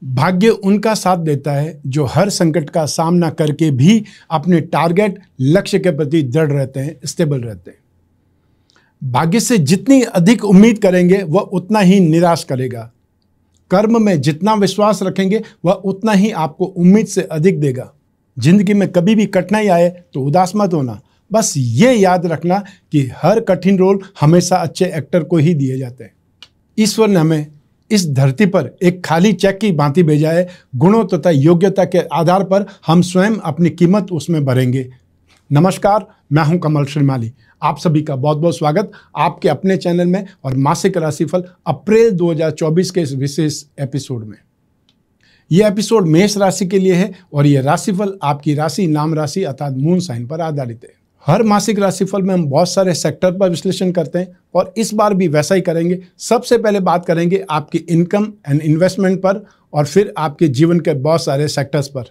भाग्य उनका साथ देता है जो हर संकट का सामना करके भी अपने टारगेट लक्ष्य के प्रति दृढ़ रहते हैं, स्टेबल रहते हैं। भाग्य से जितनी अधिक उम्मीद करेंगे वह उतना ही निराश करेगा। कर्म में जितना विश्वास रखेंगे वह उतना ही आपको उम्मीद से अधिक देगा। जिंदगी में कभी भी कठिनाई आए तो उदास मत होना, बस ये याद रखना कि हर कठिन रोल हमेशा अच्छे एक्टर को ही दिए जाते हैं। ईश्वर ने हमें इस धरती पर एक खाली चेक की भांति भेजा है। गुणों तथा योग्यता के आधार पर हम स्वयं अपनी कीमत उसमें भरेंगे। नमस्कार, मैं हूं कमल श्रीमाली। आप सभी का बहुत बहुत स्वागत आपके अपने चैनल में और मासिक राशिफल अप्रैल 2024 के इस विशेष एपिसोड में। यह एपिसोड मेष राशि के लिए है और यह राशिफल आपकी राशि, नाम राशि अर्थात मून साइन पर आधारित है। हर मासिक राशिफल में हम बहुत सारे सेक्टर पर विश्लेषण करते हैं और इस बार भी वैसा ही करेंगे। सबसे पहले बात करेंगे आपकी इनकम एंड इन्वेस्टमेंट पर और फिर आपके जीवन के बहुत सारे सेक्टर्स पर।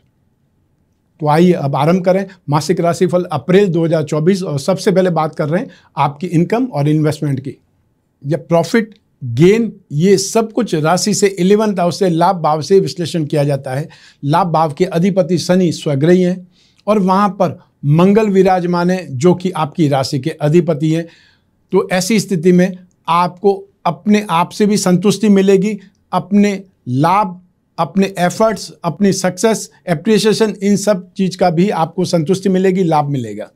तो आइए अब आरंभ करें मासिक राशिफल अप्रैल 2024 और सबसे पहले बात कर रहे हैं आपकी इनकम और इन्वेस्टमेंट की। या प्रॉफिट गेन, ये सब कुछ राशि से 11th हाउस से लाभ भाव से विश्लेषण किया जाता है। लाभ भाव के अधिपति शनि स्वग्रही हैं और वहाँ पर मंगल विराजमान है जो कि आपकी राशि के अधिपति हैं। तो ऐसी स्थिति में आपको अपने आप से भी संतुष्टि मिलेगी, अपने लाभ, अपने एफर्ट्स, अपनी सक्सेस, एप्रिसिएशन, इन सब चीज़ का भी आपको संतुष्टि मिलेगी, लाभ मिलेगा।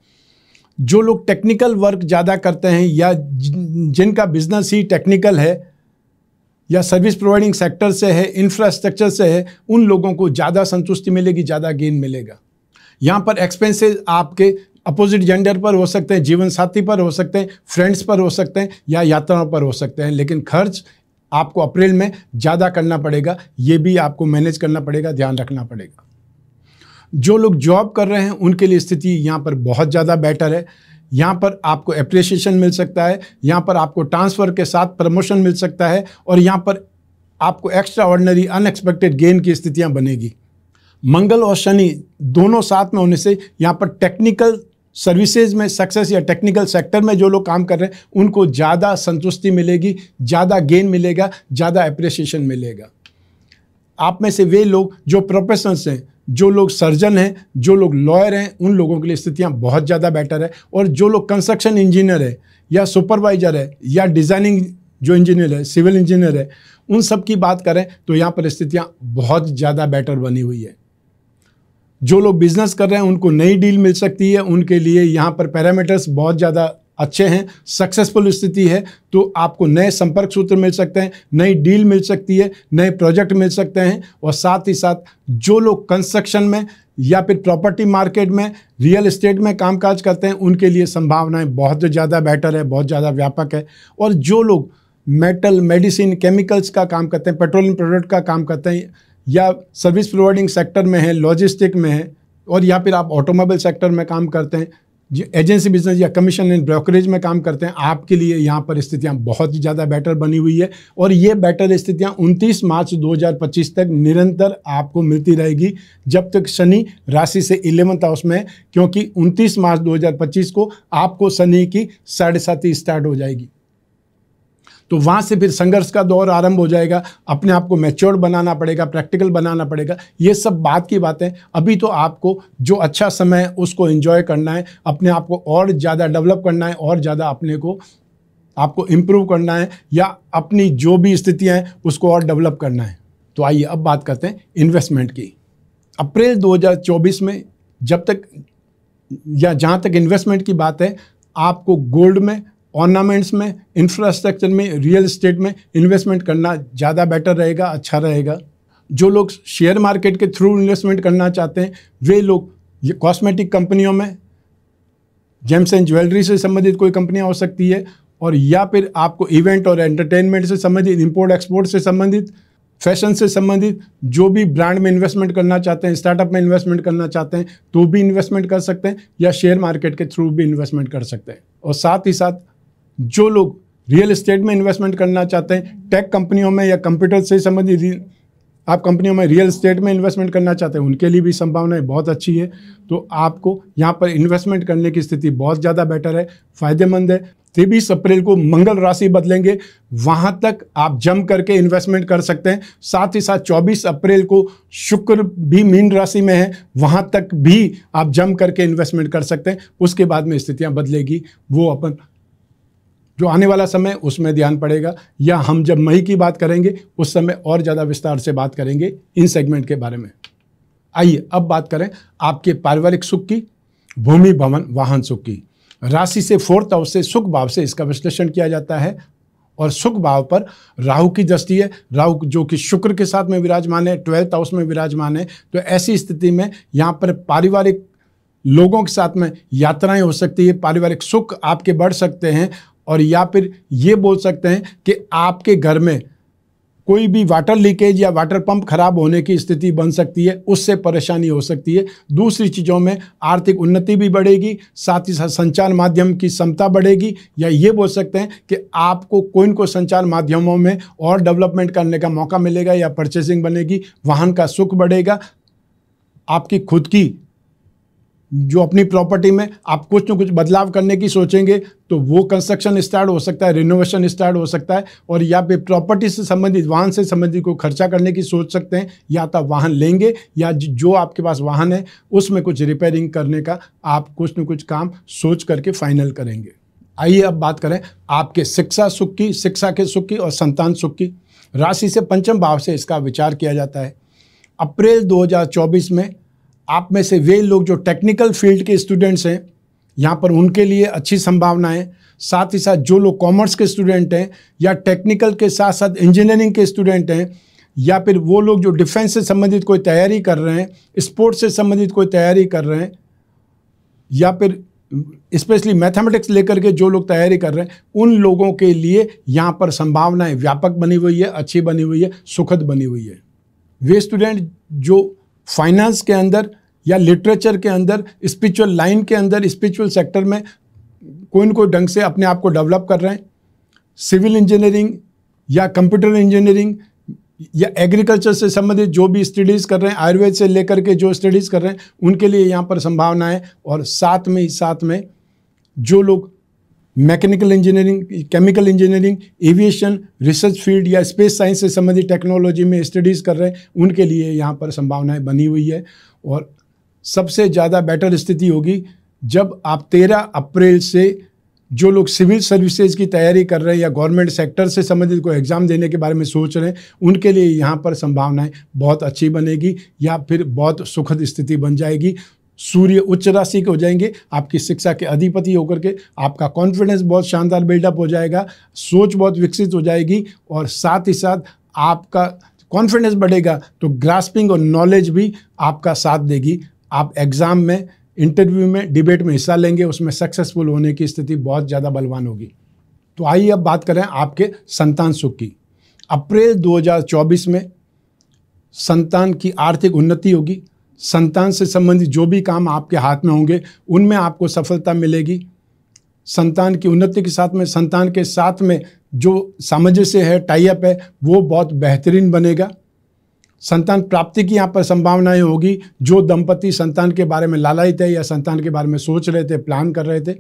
जो लोग टेक्निकल वर्क ज़्यादा करते हैं या जिनका बिजनेस ही टेक्निकल है या सर्विस प्रोवाइडिंग सेक्टर से है, इंफ्रास्ट्रक्चर से है, उन लोगों को ज़्यादा संतुष्टि मिलेगी, ज़्यादा गेन मिलेगा। यहाँ पर एक्सपेंसेस आपके अपोजिट जेंडर पर हो सकते हैं, जीवन साथी पर हो सकते हैं, फ्रेंड्स पर हो सकते हैं या यात्राओं पर हो सकते हैं, लेकिन खर्च आपको अप्रैल में ज़्यादा करना पड़ेगा। ये भी आपको मैनेज करना पड़ेगा, ध्यान रखना पड़ेगा। जो लोग जॉब कर रहे हैं उनके लिए स्थिति यहाँ पर बहुत ज़्यादा बेटर है। यहाँ पर आपको एप्रिसिएशन मिल सकता है, यहाँ पर आपको ट्रांसफ़र के साथ प्रमोशन मिल सकता है और यहाँ पर आपको एक्स्ट्रा ऑर्डिनरी अनएक्सपेक्टेड गेन की स्थितियाँ बनेगी। मंगल और शनि दोनों साथ में होने से यहाँ पर टेक्निकल सर्विसेज में सक्सेस या टेक्निकल सेक्टर में जो लोग काम कर रहे हैं उनको ज़्यादा संतुष्टि मिलेगी, ज़्यादा गेन मिलेगा, ज़्यादा एप्रिसिएशन मिलेगा। आप में से वे लोग जो प्रोफेशनल्स हैं, जो लोग सर्जन हैं, जो लोग लॉयर हैं, उन लोगों के लिए स्थितियाँ बहुत ज़्यादा बेटर है। और जो लोग कंस्ट्रक्शन इंजीनियर है या सुपरवाइजर है या डिज़ाइनिंग जो इंजीनियर है, सिविल इंजीनियर है, उन सब की बात करें तो यहाँ पर स्थितियाँ बहुत ज़्यादा बेटर बनी हुई है। जो लोग बिजनेस कर रहे हैं उनको नई डील मिल सकती है, उनके लिए यहाँ पर पैरामीटर्स बहुत ज़्यादा अच्छे हैं। सक्सेसफुल स्थिति है तो आपको नए संपर्क सूत्र मिल सकते हैं, नई डील मिल सकती है, नए प्रोजेक्ट मिल सकते हैं। और साथ ही साथ जो लोग कंस्ट्रक्शन में या फिर प्रॉपर्टी मार्केट में, रियल एस्टेट में कामकाज करते हैं उनके लिए संभावनाएं बहुत ज़्यादा बेटर है, बहुत ज़्यादा व्यापक है। और जो लोग मेटल, मेडिसिन, केमिकल्स का काम करते हैं, पेट्रोलियम प्रोडक्ट का काम करते हैं या सर्विस प्रोवाइडिंग सेक्टर में है, लॉजिस्टिक में है और या फिर आप ऑटोमोबाइल सेक्टर में काम करते हैं, एजेंसी बिजनेस या कमीशन एंड ब्रोकरेज में काम करते हैं, आपके लिए यहाँ पर स्थितियाँ बहुत ही ज़्यादा बेटर बनी हुई है। और ये बेटर स्थितियाँ 29 मार्च 2025 तक निरंतर आपको मिलती रहेगी जब तक शनि राशि से 11th हाउस में है, क्योंकि 29 मार्च 2025 को आपको शनि की 7.5 स्टार्ट हो जाएगी। तो वहाँ से फिर संघर्ष का दौर आरंभ हो जाएगा। अपने आप को मैच्योर बनाना पड़ेगा, प्रैक्टिकल बनाना पड़ेगा। ये सब बात की बातें। अभी तो आपको जो अच्छा समय है उसको एंजॉय करना है, अपने आप को और ज़्यादा डेवलप करना है और ज़्यादा अपने को आपको इम्प्रूव करना है या अपनी जो भी स्थितियाँ हैं उसको और डेवलप करना है। तो आइए अब बात करते हैं इन्वेस्टमेंट की। अप्रैल 2024 में जब तक या जहाँ तक इन्वेस्टमेंट की बात है, आपको गोल्ड में, ऑर्नामेंट्स में, इंफ्रास्ट्रक्चर में, रियल एस्टेट में इन्वेस्टमेंट करना ज़्यादा बेटर रहेगा, अच्छा रहेगा। जो लोग शेयर मार्केट के थ्रू इन्वेस्टमेंट करना चाहते हैं वे लोग ये कॉस्मेटिक कंपनियों में, जेम्स एंड ज्वेलरी से संबंधित कोई कंपनियां हो सकती है और या फिर आपको इवेंट और एंटरटेनमेंट से संबंधित, इंपोर्ट एक्सपोर्ट से संबंधित, फैशन से संबंधित जो भी ब्रांड में इन्वेस्टमेंट करना चाहते हैं, स्टार्टअप में इन्वेस्टमेंट करना चाहते हैं तो भी इन्वेस्टमेंट कर सकते हैं या शेयर मार्केट के थ्रू भी इन्वेस्टमेंट कर सकते हैं। और साथ ही साथ जो लोग रियल एस्टेट में इन्वेस्टमेंट करना चाहते हैं, टेक कंपनियों में या कंप्यूटर से संबंधित आप कंपनियों में रियल एस्टेट में इन्वेस्टमेंट करना चाहते हैं, उनके लिए भी संभावनाएं बहुत अच्छी है। तो आपको यहाँ पर इन्वेस्टमेंट करने की स्थिति बहुत ज़्यादा बेटर है, फ़ायदेमंद है। 23 अप्रैल को मंगल राशि बदलेंगे, वहां तक आप जम करके इन्वेस्टमेंट कर सकते हैं। साथ ही साथ 24 अप्रैल को शुक्र भी मीन राशि में है, वहां तक भी आप जम करके इन्वेस्टमेंट कर सकते हैं। उसके बाद में स्थितियां बदलेगी, वो अपन जो आने वाला समय उसमें ध्यान पड़ेगा, या हम जब मई की बात करेंगे उस समय और ज़्यादा विस्तार से बात करेंगे इन सेगमेंट के बारे में। आइए अब बात करें आपके पारिवारिक सुख की, भूमि भवन वाहन सुख की। राशि से 4th हाउस से सुख भाव से इसका विश्लेषण किया जाता है, और सुख भाव पर राहु की दृष्टि है। राहु जो कि शुक्र के साथ में विराजमान है, 12th हाउस में विराजमान है। तो ऐसी स्थिति में यहाँ पर पारिवारिक लोगों के साथ में यात्राएं हो सकती है, पारिवारिक सुख आपके बढ़ सकते हैं, और या फिर ये बोल सकते हैं कि आपके घर में कोई भी वाटर लीकेज या वाटर पंप खराब होने की स्थिति बन सकती है, उससे परेशानी हो सकती है। दूसरी चीज़ों में आर्थिक उन्नति भी बढ़ेगी, साथ ही साथ संचार माध्यम की क्षमता बढ़ेगी, या ये बोल सकते हैं कि आपको कोई न कोई संचार माध्यमों में और डेवलपमेंट करने का मौका मिलेगा, या परचेसिंग बनेगी, वाहन का सुख बढ़ेगा। आपकी खुद की जो अपनी प्रॉपर्टी में आप कुछ न कुछ बदलाव करने की सोचेंगे, तो वो कंस्ट्रक्शन स्टार्ट हो सकता है, रिनोवेशन स्टार्ट हो सकता है, और या फिर प्रॉपर्टी से संबंधित, वाहन से संबंधित को खर्चा करने की सोच सकते हैं, या तो वाहन लेंगे या जो आपके पास वाहन है उसमें कुछ रिपेयरिंग करने का आप कुछ न कुछ काम सोच करके फाइनल करेंगे। आइए अब बात करें आपके शिक्षा सुख की, शिक्षा के सुख की और संतान सुख की। राशि से 5वें भाव से इसका विचार किया जाता है। अप्रैल 2024 में आप में से वे लोग जो टेक्निकल फील्ड के स्टूडेंट्स हैं, यहाँ पर उनके लिए अच्छी संभावनाएं। साथ ही साथ जो लोग कॉमर्स के स्टूडेंट हैं, या टेक्निकल के साथ साथ इंजीनियरिंग के स्टूडेंट हैं, या फिर वो लोग जो डिफेंस से संबंधित कोई तैयारी कर रहे हैं, स्पोर्ट्स से संबंधित कोई तैयारी कर रहे हैं, या फिर स्पेशली मैथमेटिक्स लेकर के जो लोग तैयारी कर रहे हैं, उन लोगों के लिए यहाँ पर संभावनाएं व्यापक बनी हुई है, अच्छी बनी हुई है, सुखद बनी हुई है। वे स्टूडेंट जो फाइनेंस के अंदर या लिटरेचर के अंदर, स्पिरिचुअल लाइन के अंदर, स्पिरिचुअल सेक्टर में कोई न कोई ढंग से अपने आप को डेवलप कर रहे हैं, सिविल इंजीनियरिंग या कंप्यूटर इंजीनियरिंग या एग्रीकल्चर से संबंधित जो भी स्टडीज़ कर रहे हैं, आयुर्वेद से लेकर के जो स्टडीज़ कर रहे हैं, उनके लिए यहाँ पर संभावना है। और साथ में जो लोग mechanical engineering, chemical engineering, aviation, research field या स्पेस साइंस से संबंधित टेक्नोलॉजी में स्टडीज़ कर रहे हैं, उनके लिए यहाँ पर संभावनाएं बनी हुई है। और सबसे ज़्यादा बेटर स्थिति होगी जब आप 13 अप्रैल से जो लोग सिविल सर्विसेज की तैयारी कर रहे हैं या गवर्नमेंट सेक्टर से संबंधित कोई एग्ज़ाम देने के बारे में सोच रहे हैं, उनके लिए यहाँ पर संभावनाएं बहुत अच्छी बनेगी, या फिर बहुत सुखद स्थिति बन जाएगी। सूर्य उच्च राशि के हो जाएंगे, आपकी शिक्षा के अधिपति होकर के आपका कॉन्फिडेंस बहुत शानदार बिल्डअप हो जाएगा, सोच बहुत विकसित हो जाएगी, और साथ ही साथ आपका कॉन्फिडेंस बढ़ेगा तो ग्रास्पिंग और नॉलेज भी आपका साथ देगी। आप एग्ज़ाम में, इंटरव्यू में, डिबेट में हिस्सा लेंगे, उसमें सक्सेसफुल होने की स्थिति बहुत ज़्यादा बलवान होगी। तो आइए अब बात करें आपके संतान सुख की। अप्रैल 2024 में संतान की आर्थिक उन्नति होगी। संतान से संबंधित जो भी काम आपके हाथ में होंगे उनमें आपको सफलता मिलेगी। संतान की उन्नति के साथ में, संतान के साथ में जो सामंजस्य है, टाई अप है, वो बहुत बेहतरीन बनेगा। संतान प्राप्ति की यहाँ पर संभावनाएं होगी। जो दंपति संतान के बारे में लालायित है या संतान के बारे में सोच रहे थे, प्लान कर रहे थे,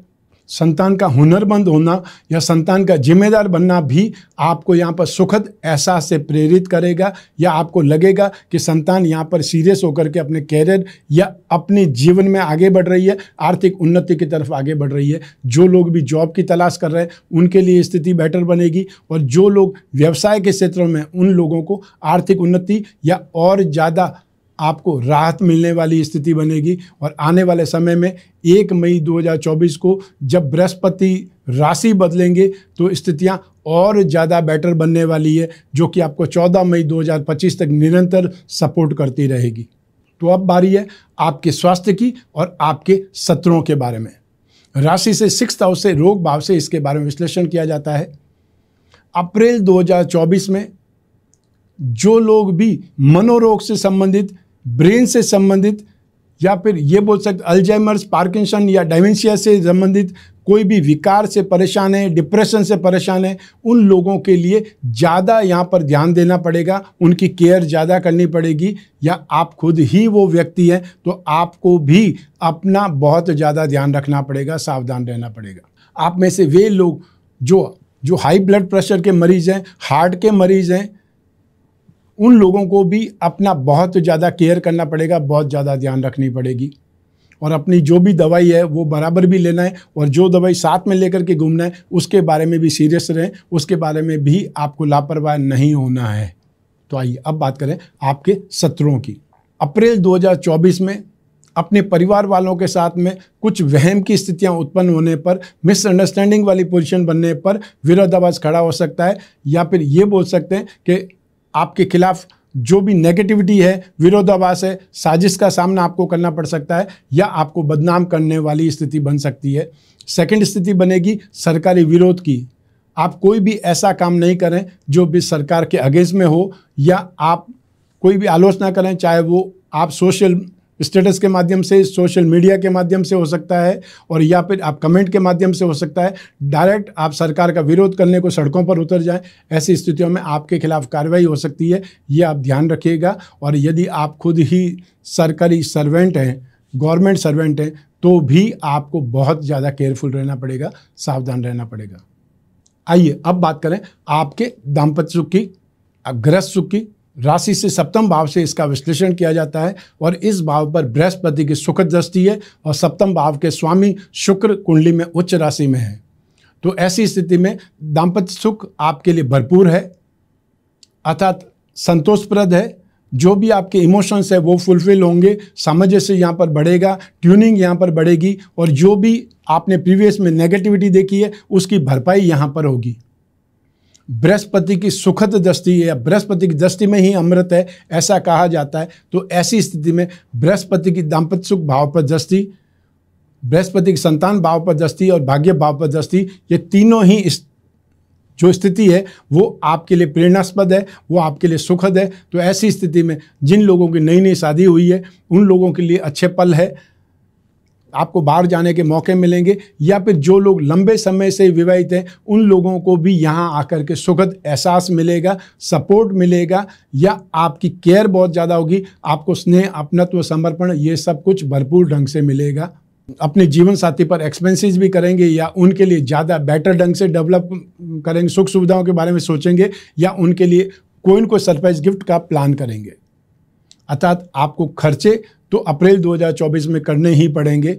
संतान का हुनरमंद होना या संतान का जिम्मेदार बनना भी आपको यहाँ पर सुखद एहसास से प्रेरित करेगा, या आपको लगेगा कि संतान यहाँ पर सीरियस होकर के अपने कैरियर या अपने जीवन में आगे बढ़ रही है, आर्थिक उन्नति की तरफ आगे बढ़ रही है। जो लोग भी जॉब की तलाश कर रहे हैं उनके लिए स्थिति बेटर बनेगी, और जो लोग व्यवसाय के क्षेत्रों में, उन लोगों को आर्थिक उन्नति या और ज़्यादा आपको राहत मिलने वाली स्थिति बनेगी। और आने वाले समय में 1 मई 2024 को जब बृहस्पति राशि बदलेंगे तो स्थितियां और ज़्यादा बेटर बनने वाली है, जो कि आपको 14 मई 2025 तक निरंतर सपोर्ट करती रहेगी। तो अब बारी है आपके स्वास्थ्य की और आपके शत्रुओं के बारे में। राशि से 6th हाउस से, रोग भाव से इसके बारे में विश्लेषण किया जाता है। अप्रैल 2024 में जो लोग भी मनोरोग से संबंधित, ब्रेन से संबंधित, या फिर ये बोल सकते अल्जाइमर्स, पार्किंसन या डायमेंशिया से संबंधित कोई भी विकार से परेशान है, डिप्रेशन से परेशान है, उन लोगों के लिए ज़्यादा यहाँ पर ध्यान देना पड़ेगा, उनकी केयर ज़्यादा करनी पड़ेगी। या आप खुद ही वो व्यक्ति हैं तो आपको भी अपना बहुत ज़्यादा ध्यान रखना पड़ेगा, सावधान रहना पड़ेगा। आप में से वे लोग जो हाई ब्लड प्रेशर के मरीज़ हैं, हार्ट के मरीज़ हैं, उन लोगों को भी अपना बहुत ज़्यादा केयर करना पड़ेगा, बहुत ज़्यादा ध्यान रखनी पड़ेगी। और अपनी जो भी दवाई है वो बराबर भी लेना है, और जो दवाई साथ में लेकर के घूमना है उसके बारे में भी सीरियस रहें, उसके बारे में भी आपको लापरवाह नहीं होना है। तो आइए अब बात करें आपके शत्रुओं की। अप्रैल 2024 में अपने परिवार वालों के साथ में कुछ वहम की स्थितियां उत्पन्न होने पर, मिसअंडरस्टैंडिंग वाली पोजीशन बनने पर विरोधाभास खड़ा हो सकता है, या फिर ये बोल सकते हैं कि आपके खिलाफ जो भी नेगेटिविटी है, विरोधाभास है, साजिश का सामना आपको करना पड़ सकता है, या आपको बदनाम करने वाली स्थिति बन सकती है। सेकंड स्थिति बनेगी सरकारी विरोध की। आप कोई भी ऐसा काम नहीं करें जो भी सरकार के अगेंस्ट में हो, या आप कोई भी आलोचना करें, चाहे वो आप सोशल स्टेटस के माध्यम से, सोशल मीडिया के माध्यम से हो सकता है, और या फिर आप कमेंट के माध्यम से हो सकता है। डायरेक्ट आप सरकार का विरोध करने को सड़कों पर उतर जाएं, ऐसी स्थितियों में आपके खिलाफ कार्रवाई हो सकती है, ये आप ध्यान रखिएगा। और यदि आप खुद ही सरकारी सर्वेंट हैं, गवर्नमेंट सर्वेंट हैं, तो भी आपको बहुत ज़्यादा केयरफुल रहना पड़ेगा, सावधान रहना पड़ेगा। आइए अब बात करें आपके दाम्पत्य सुख की, गृहस्थ सुख की। राशि से सप्तम भाव से इसका विश्लेषण किया जाता है, और इस भाव पर बृहस्पति की सुखद दृष्टि है, और सप्तम भाव के स्वामी शुक्र कुंडली में उच्च राशि में है। तो ऐसी स्थिति में दाम्पत्य सुख आपके लिए भरपूर है, अर्थात संतोषप्रद है। जो भी आपके इमोशंस है वो फुलफिल होंगे, सामंजस्य यहाँ पर बढ़ेगा, ट्यूनिंग यहाँ पर बढ़ेगी, और जो भी आपने प्रीवियस में नेगेटिविटी देखी है उसकी भरपाई यहाँ पर होगी। बृहस्पति की सुखद दृष्टि है, या बृहस्पति की दृष्टि में ही अमृत है, ऐसा कहा जाता है। तो ऐसी स्थिति में बृहस्पति की दाम्पत्य सुख भाव पर दृष्टि, बृहस्पति की संतान भाव पर दृष्टि और भाग्य भाव पर दृष्टि, ये तीनों ही जो स्थिति है वो आपके लिए प्रेरणास्पद है, वो आपके लिए सुखद है। तो ऐसी स्थिति में जिन लोगों की नई नई शादी हुई है उन लोगों के लिए अच्छे पल है, आपको बाहर जाने के मौके मिलेंगे, या फिर जो लोग लंबे समय से विवाहित हैं उन लोगों को भी यहाँ आकर के सुखद एहसास मिलेगा, सपोर्ट मिलेगा, या आपकी केयर बहुत ज़्यादा होगी, आपको स्नेह, अपनत्व, समर्पण, ये सब कुछ भरपूर ढंग से मिलेगा। अपने जीवन साथी पर एक्सपेंसेस भी करेंगे, या उनके लिए ज़्यादा बेटर ढंग से डेवलप करेंगे, सुख सुविधाओं के बारे में सोचेंगे, या उनके लिए कोई न कोई सरप्राइज गिफ्ट का प्लान करेंगे। अर्थात आपको खर्चे तो अप्रैल 2024 में करने ही पड़ेंगे।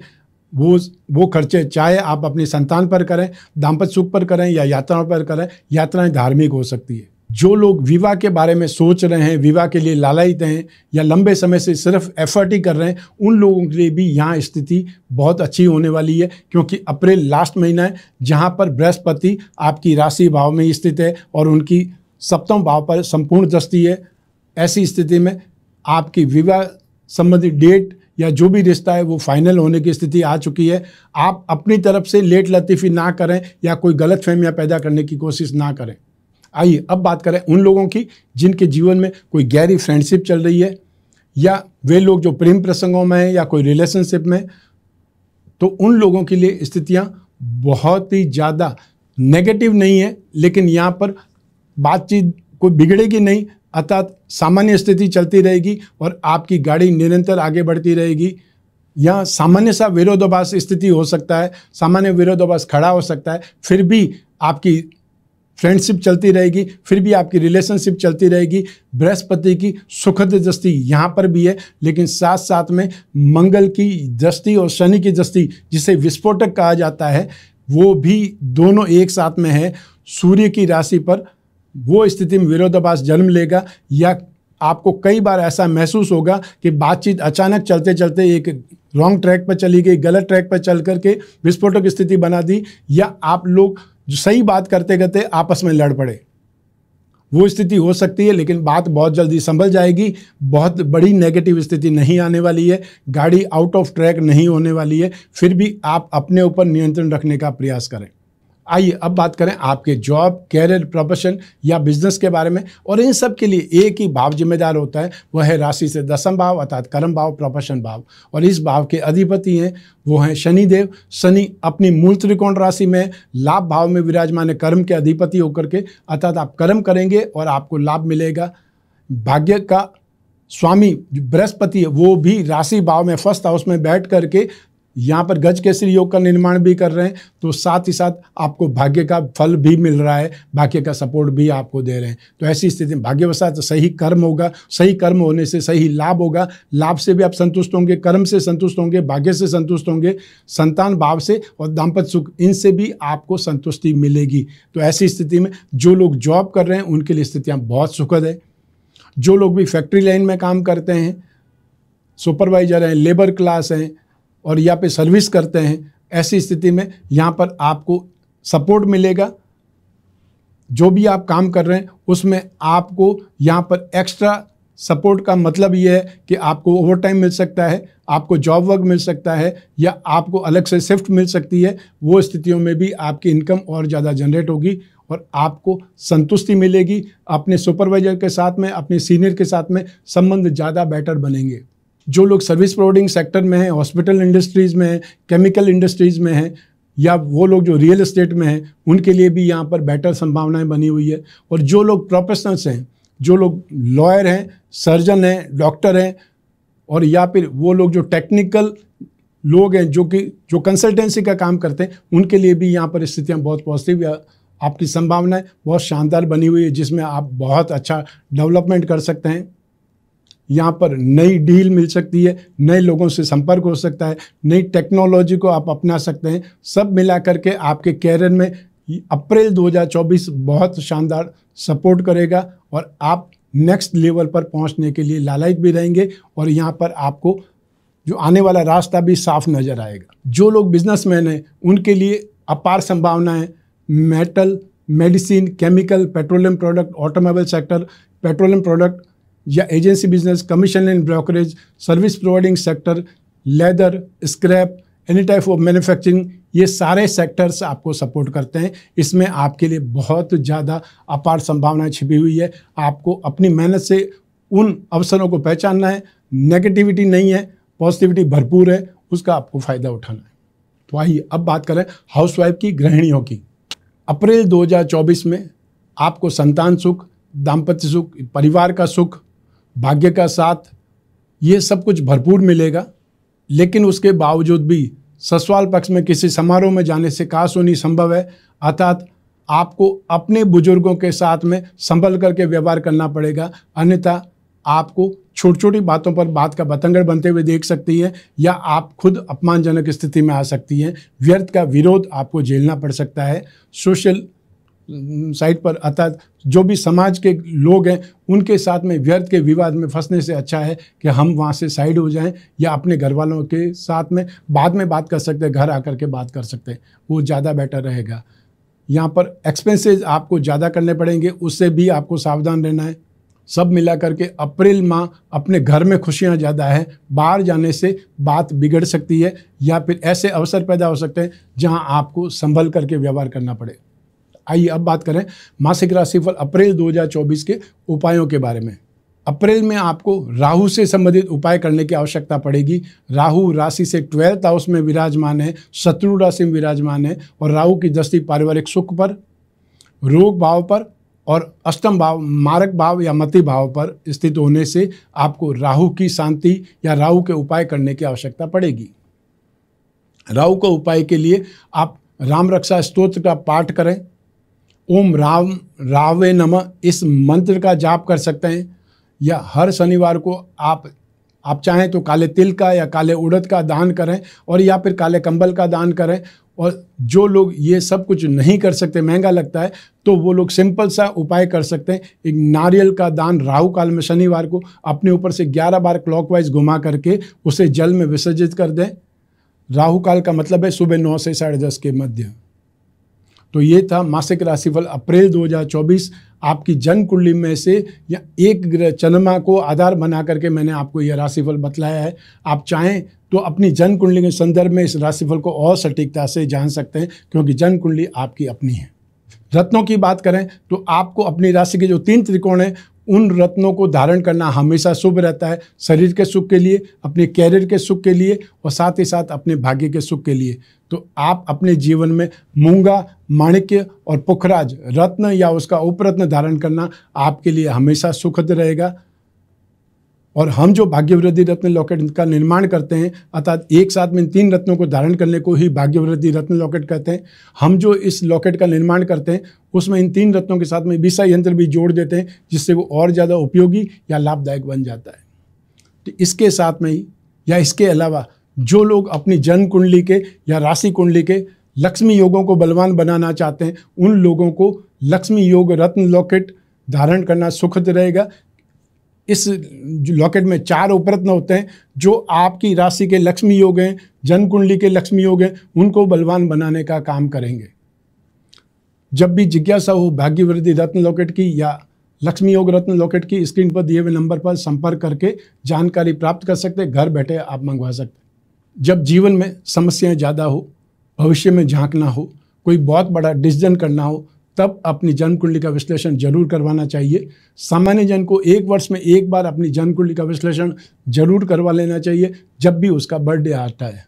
वो खर्चे चाहे आप अपनी संतान पर करें, दाम्पत्य सुख पर करें, या यात्राओं पर करें। यात्राएं धार्मिक हो सकती है। जो लोग विवाह के बारे में सोच रहे हैं, विवाह के लिए लालायित हैं, या लंबे समय से सिर्फ एफर्ट ही कर रहे हैं, उन लोगों के लिए भी यहाँ स्थिति बहुत अच्छी होने वाली है, क्योंकि अप्रैल लास्ट महीना है जहाँ पर बृहस्पति आपकी राशि भाव में स्थित है और उनकी सप्तम भाव पर संपूर्ण दृष्टि है। ऐसी स्थिति में आपकी विवाह संबंधी डेट या जो भी रिश्ता है वो फाइनल होने की स्थिति आ चुकी है। आप अपनी तरफ से लेट लतीफ़ी ना करें, या कोई गलतफहमियां पैदा करने की कोशिश ना करें। आइए अब बात करें उन लोगों की जिनके जीवन में कोई गहरी फ्रेंडशिप चल रही है, या वे लोग जो प्रेम प्रसंगों में हैं या कोई रिलेशनशिप में। तो उन लोगों के लिए स्थितियां बहुत ही ज़्यादा नेगेटिव नहीं है, लेकिन यहाँ पर बातचीत कोई बिगड़ेगी नहीं, अर्थात सामान्य स्थिति चलती रहेगी और आपकी गाड़ी निरंतर आगे बढ़ती रहेगी। यहाँ सामान्य सा विरोधाभास स्थिति हो सकता है, सामान्य विरोधाभास खड़ा हो सकता है, फिर भी आपकी फ्रेंडशिप चलती रहेगी, फिर भी आपकी रिलेशनशिप चलती रहेगी। बृहस्पति की सुखद दृष्टि यहाँ पर भी है, लेकिन साथ साथ में मंगल की दृष्टि और शनि की दृष्टि, जिसे विस्फोटक कहा जाता है, वो भी दोनों एक साथ में है सूर्य की राशि पर। वो स्थिति में विरोधाभास जन्म लेगा, या आपको कई बार ऐसा महसूस होगा कि बातचीत अचानक चलते चलते एक रॉन्ग ट्रैक पर चली गई, गलत ट्रैक पर चल करके विस्फोटक स्थिति बना दी, या आप लोग जो सही बात करते करते आपस में लड़ पड़े। वो स्थिति हो सकती है, लेकिन बात बहुत जल्दी संभल जाएगी। बहुत बड़ी नेगेटिव स्थिति नहीं आने वाली है, गाड़ी आउट ऑफ ट्रैक नहीं होने वाली है। फिर भी आप अपने ऊपर नियंत्रण रखने का प्रयास करें। आइए अब बात करें आपके जॉब, कैरियर, प्रोफेशन या बिजनेस के बारे में। और इन सब के लिए एक ही भाव जिम्मेदार होता है, वह है राशि से दसम भाव अर्थात कर्म भाव, प्रोफेशन भाव। और इस भाव के अधिपति हैं वो हैं शनिदेव। शनि अपनी मूल त्रिकोण राशि में लाभ भाव में विराजमान है, कर्म के अधिपति होकर के, अर्थात आप कर्म करेंगे और आपको लाभ मिलेगा। भाग्य का स्वामी बृहस्पति है, वो भी राशि भाव में फर्स्ट हाउस में बैठ करके यहाँ पर गज केसरी योग का निर्माण भी कर रहे हैं, तो साथ ही साथ आपको भाग्य का फल भी मिल रहा है, भाग्य का सपोर्ट भी आपको दे रहे हैं। तो ऐसी स्थिति में भाग्यवशात सही कर्म होगा, सही कर्म होने से सही लाभ होगा, लाभ से भी आप संतुष्ट होंगे, कर्म से संतुष्ट होंगे, भाग्य से संतुष्ट होंगे, संतान भाव से और दाम्पत्य सुख, इनसे भी आपको संतुष्टि मिलेगी। तो ऐसी स्थिति में जो लोग जॉब कर रहे हैं उनके लिए स्थितियाँ बहुत सुखद है। जो लोग भी फैक्ट्री लाइन में काम करते हैं, सुपरवाइजर हैं, लेबर क्लास हैं और या पे सर्विस करते हैं, ऐसी स्थिति में यहाँ पर आपको सपोर्ट मिलेगा। जो भी आप काम कर रहे हैं उसमें आपको यहाँ पर एक्स्ट्रा सपोर्ट का मतलब ये है कि आपको ओवर टाइम मिल सकता है, आपको जॉब वर्क मिल सकता है या आपको अलग से शिफ्ट मिल सकती है। वो स्थितियों में भी आपकी इनकम और ज़्यादा जनरेट होगी और आपको संतुष्टि मिलेगी। अपने सुपरवाइजर के साथ में, अपने सीनियर के साथ में संबंध ज़्यादा बेटर बनेंगे। जो लोग सर्विस प्रोवाइडिंग सेक्टर में हैं, हॉस्पिटल इंडस्ट्रीज़ में हैं, केमिकल इंडस्ट्रीज़ में हैं या वो लोग जो रियल एस्टेट में हैं, उनके लिए भी यहाँ पर बेटर संभावनाएं बनी हुई है। और जो लोग प्रोफेशनल्स हैं, जो लोग लॉयर हैं, सर्जन हैं, डॉक्टर हैं और या फिर वो लोग जो टेक्निकल लोग हैं जो कंसल्टेंसी का काम करते हैं, उनके लिए भी यहाँ पर स्थितियाँ बहुत पॉजिटिव, आपकी संभावनाएं बहुत शानदार बनी हुई है, जिसमें आप बहुत अच्छा डेवलपमेंट कर सकते हैं। यहाँ पर नई डील मिल सकती है, नए लोगों से संपर्क हो सकता है, नई टेक्नोलॉजी को आप अपना सकते हैं। सब मिला करके आपके कैरियर में अप्रैल 2024 बहुत शानदार सपोर्ट करेगा और आप नेक्स्ट लेवल पर पहुंचने के लिए लालायित भी रहेंगे और यहाँ पर आपको जो आने वाला रास्ता भी साफ नज़र आएगा। जो लोग बिजनेसमैन हैं उनके लिए अपार संभावनाएं metal, medicine, chemical, petroleum product, automobile sector, petroleum product या agency business, commission and brokerage, service providing sector, leather, scrap, any type of manufacturing, ये सारे सेक्टर्स आपको सपोर्ट करते हैं। इसमें आपके लिए बहुत ज़्यादा अपार संभावनाएं छिपी हुई है। आपको अपनी मेहनत से उन अवसरों को पहचानना है। नेगेटिविटी नहीं है, पॉजिटिविटी भरपूर है, उसका आपको फ़ायदा उठाना है। तो आइए अब बात करें हाउसवाइफ की, गृहिणियों की। अप्रैल 2024 में आपको संतान सुख, दाम्पत्य सुख, परिवार का सुख, भाग्य का साथ, ये सब कुछ भरपूर मिलेगा। लेकिन उसके बावजूद भी ससुराल पक्ष में किसी समारोह में जाने से कहासुनी संभव है, अर्थात आपको अपने बुजुर्गों के साथ में संभल करके व्यवहार करना पड़ेगा, अन्यथा आपको छोटी छोटी बातों पर बात का बतंगड़ बनते हुए देख सकती है या आप खुद अपमानजनक स्थिति में आ सकती हैं। व्यर्थ का विरोध आपको झेलना पड़ सकता है। सोशल साइट पर अर्थात जो भी समाज के लोग हैं उनके साथ में व्यर्थ के विवाद में फंसने से अच्छा है कि हम वहाँ से साइड हो जाएं या अपने घर वालों के साथ में बाद में बात कर सकते हैं, घर आकर के बात कर सकते हैं, वो ज़्यादा बेटर रहेगा। यहाँ पर एक्सपेंसेस आपको ज़्यादा करने पड़ेंगे, उससे भी आपको सावधान रहना है। सब मिला करके अप्रैल माह अपने घर में खुशियाँ ज़्यादा है, बाहर जाने से बात बिगड़ सकती है या फिर ऐसे अवसर पैदा हो सकते हैं जहाँ आपको संभल करके व्यवहार करना पड़े। आइए अब बात करें मासिक राशिफल अप्रैल 2024 के उपायों के बारे में। अप्रैल में आपको राहु से संबंधित उपाय करने की आवश्यकता पड़ेगी। राहु राशि से 12th हाउस में विराजमान है, शत्रु राशि में विराजमान है और राहु की दृष्टि पारिवारिक सुख पर, रोग भाव पर और अष्टम भाव, मारक भाव या मति भाव पर स्थित होने से आपको राहु की शांति या राहु के उपाय करने की आवश्यकता पड़ेगी। राहु के उपाय के लिए आप राम रक्षा स्तोत्र का पाठ करें। ओम राम रावे नमः इस मंत्र का जाप कर सकते हैं या हर शनिवार को आप चाहें तो काले तिल का या काले उड़द का दान करें और या फिर काले कंबल का दान करें। और जो लोग ये सब कुछ नहीं कर सकते, महंगा लगता है, तो वो लोग सिंपल सा उपाय कर सकते हैं। एक नारियल का दान राहु काल में शनिवार को अपने ऊपर से 11 बार क्लॉकवाइज घुमा करके उसे जल में विसर्जित कर दें। राहु काल का मतलब है सुबह 9 से 10:30 के मध्य। तो ये था मासिक राशिफल अप्रैल 2024। आपकी जन्म कुंडली में से या एक ग्रह चंद्रमा को आधार बना करके मैंने आपको यह राशिफल बतलाया है। आप चाहें तो अपनी जन्म कुंडली के संदर्भ में इस राशिफल को और सटीकता से जान सकते हैं, क्योंकि जन्म कुंडली आपकी अपनी है। रत्नों की बात करें तो आपको अपनी राशि के जो 3 त्रिकोण हैं उन रत्नों को धारण करना हमेशा शुभ रहता है, शरीर के सुख के लिए, अपने कैरियर के सुख के लिए और साथ ही साथ अपने भाग्य के सुख के लिए। तो आप अपने जीवन में मूंगा, माणिक्य और पुखराज रत्न या उसका उपरत्न धारण करना आपके लिए हमेशा सुखद रहेगा। और हम जो भाग्यवृद्धि रत्न लॉकेट का निर्माण करते हैं, अर्थात एक साथ में इन 3 रत्नों को धारण करने को ही भाग्यवृद्धि रत्न लॉकेट कहते हैं। हम जो इस लॉकेट का निर्माण करते हैं उसमें इन 3 रत्नों के साथ में विसा यंत्र भी जोड़ देते हैं, जिससे वो और ज़्यादा उपयोगी या लाभदायक बन जाता है। तो इसके साथ में ही या इसके अलावा जो लोग अपनी जन्म कुंडली के या राशि कुंडली के लक्ष्मी योगों को बलवान बनाना चाहते हैं, उन लोगों को लक्ष्मी योग रत्न लॉकेट धारण करना सुखद रहेगा। इस लॉकेट में 4 उपरत्न होते हैं जो आपकी राशि के लक्ष्मी योग हैं, जन्म कुंडली के लक्ष्मी योग हैं, उनको बलवान बनाने का काम करेंगे। जब भी जिज्ञासा हो भाग्यवृद्धि रत्न लॉकेट की या लक्ष्मी योग रत्न लॉकेट की, स्क्रीन पर दिए हुए नंबर पर संपर्क करके जानकारी प्राप्त कर सकते हैं। घर बैठे आप मंगवा सकते हैं। जब जीवन में समस्याएं ज़्यादा हो, भविष्य में झांकना हो, कोई बहुत बड़ा डिसीजन करना हो, तब अपनी जन्म कुंडली का विश्लेषण जरूर करवाना चाहिए। सामान्य जन को 1 वर्ष में 1 बार अपनी जन्म कुंडली का विश्लेषण जरूर करवा लेना चाहिए, जब भी उसका बर्थडे आता है।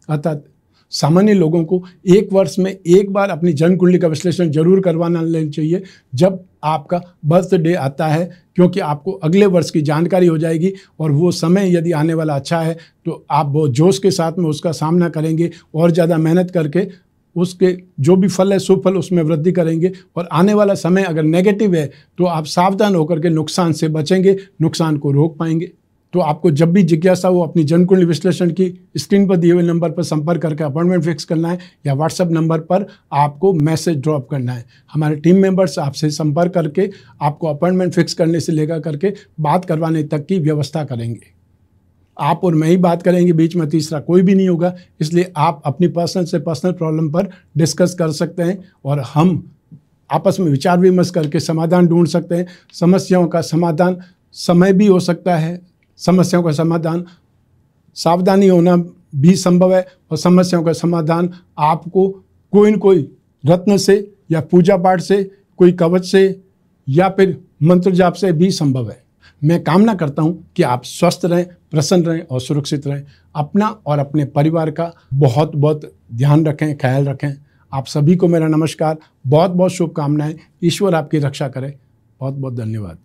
अर्थात सामान्य लोगों को 1 वर्ष में 1 बार अपनी जन्म कुंडली का विश्लेषण जरूर करवाना लेना चाहिए जब आपका बर्थडे आता है, क्योंकि आपको अगले वर्ष की जानकारी हो जाएगी और वो समय यदि आने वाला अच्छा है तो आप बहुत जोश के साथ में उसका सामना करेंगे और ज़्यादा मेहनत करके उसके जो भी फल है सुफल उसमें वृद्धि करेंगे। और आने वाला समय अगर नेगेटिव है तो आप सावधान होकर के नुकसान से बचेंगे, नुकसान को रोक पाएंगे। तो आपको जब भी जिज्ञासा हो अपनी जन्म कुंडली विश्लेषण की, स्क्रीन पर दिए हुए नंबर पर संपर्क करके अपॉइंटमेंट फिक्स करना है या व्हाट्सएप नंबर पर आपको मैसेज ड्रॉप करना है। हमारे टीम मेंबर्स आपसे संपर्क करके आपको अपॉइंटमेंट फिक्स करने से लेकर करके बात करवाने तक की व्यवस्था करेंगे। आप और मैं ही बात करेंगे, बीच में तीसरा कोई भी नहीं होगा। इसलिए आप अपनी पर्सनल से पर्सनल प्रॉब्लम पर डिस्कस कर सकते हैं और हम आपस में विचार विमर्श करके समाधान ढूंढ सकते हैं। समस्याओं का समाधान समय भी हो सकता है, समस्याओं का समाधान सावधानी होना भी संभव है, और समस्याओं का समाधान आपको कोई न कोई रत्न से या पूजा पाठ से, कोई कवच से या फिर मंत्र जाप से भी संभव है। मैं कामना करता हूं कि आप स्वस्थ रहें, प्रसन्न रहें और सुरक्षित रहें। अपना और अपने परिवार का बहुत बहुत ध्यान रखें, ख्याल रखें। आप सभी को मेरा नमस्कार, बहुत बहुत शुभकामनाएं। ईश्वर आपकी रक्षा करे। बहुत बहुत धन्यवाद।